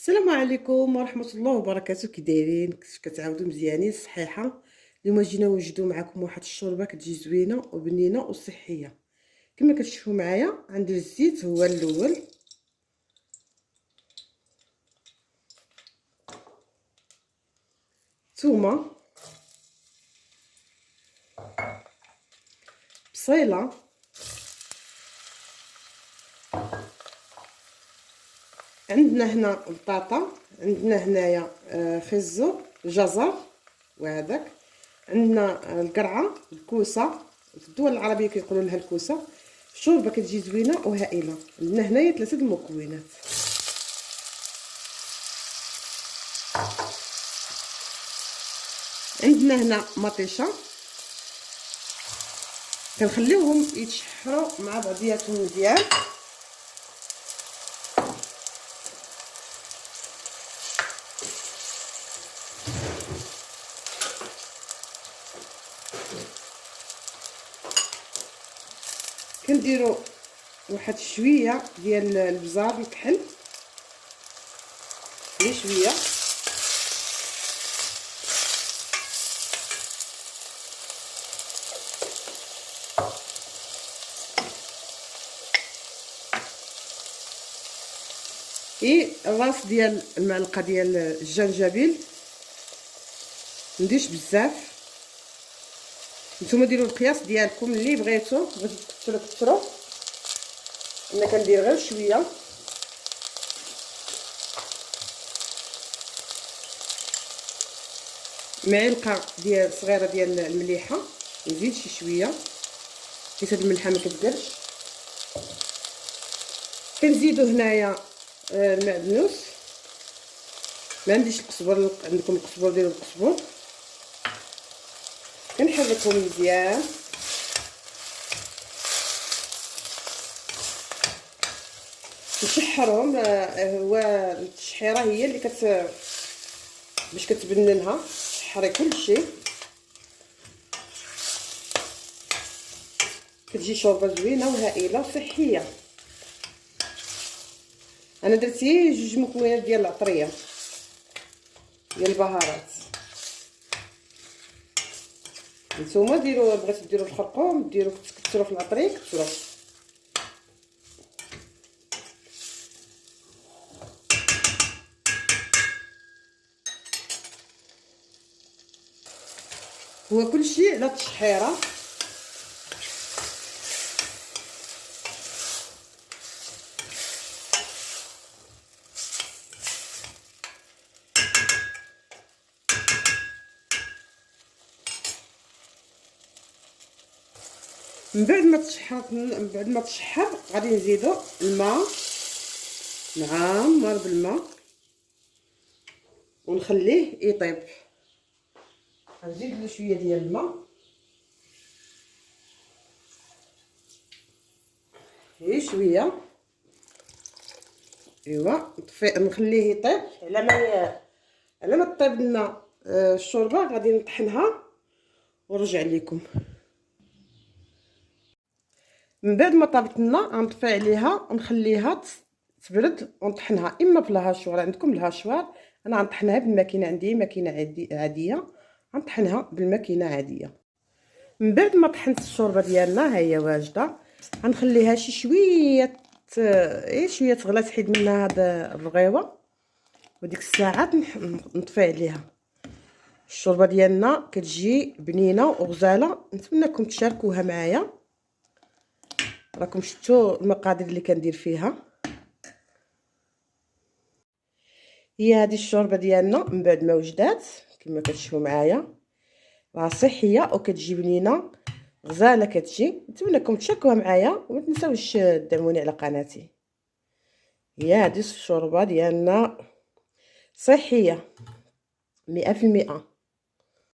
السلام عليكم ورحمة الله وبركاته. كي دايرين؟ كتعاودوا مزيانين صحيحة؟ اليوم جينا نوجدوا معكم واحد الشوربه كتجي زوينه وبنينه وصحيه. كما كتشوفوا معايا عندي الزيت هو الاول، ثومه، بصيله، عندنا هنا البطاطا، عندنا هنايا خزو، جزر، وهذاك عندنا القرعه، الكوسه، في الدول العربيه كيقولوا لها الكوسه. الشوربه كتجي زوينه وهائله. عندنا هنايا 3 المكونات. عندنا هنا مطيشه كنخليوهم يتشحروا مع بعضياتهم مزيان. كنديروا واحد شويه ديال البزار الكحل، غير شويه، الراس ديال المعلقه ديال الجنجبيل، منديرش بزاف. نتوما ديروا القياس ديالكم اللي بغيتو كثروا. انا كندير غير شويه. معلقه ديال صغيره ديال المليحه، نزيد شي شويه حيت هاد الملحه ما كديرش. كنزيدو هنايا المعدنوس، ما عنديش القزبر، عندكم القزبر ديروا القزبر. كنحركهم مزيان. نشحرهم، هو التشحيره هي اللي باش كتبننها. تشحري كلشي، كتجي شوربه زوينه وهائله وصحيه. انا درت غير 2 مكونات ديال العطريه ديال البهارات. نتوما ديروا، بغيتو ديروا الخرقوم ديروا، كتكثروا في العطريه كثروا. هو كلشي على التشحيره. من بعد ما تشحر غادي نزيدو الماء، نعمر بالماء ونخليه يطيب. غنزيد له شويه ديال الماء، غير شويه. ايوا نخليه يطيب على ما طيب لنا الشوربه. غادي نطحنها ونرجع لكم. من بعد ما طابت لنا غنطفي عليها ونخليها تبرد ونطحنها اما في الهاشوار. عندكم الهاشوار، انا غنطحنها بالماكينه، عندي ماكينه عاديه، غنطحنها بالماكينه عاديه. من بعد ما طحنت الشوربه ديالنا ها هي واجده، غنخليها شي شويه شويه تغلى، تحيد منها هاد الرغيوه، وديك الساعه نطفي عليها. الشوربه ديالنا كتجي بنينه وغزاله. نتمنىكم تشاركوها معايا. راكم شفتوا المقادير اللي كندير فيها. هي هذه الشوربه ديالنا من بعد ما وجدات كما كتشوفوا معايا، راه صحيه وكتجي بنينه غزاله كتجي. نتمنىكم تشاركوها معايا وما تنساوش تدعموني على قناتي. هي هذه الشوربه ديالنا صحيه 100%.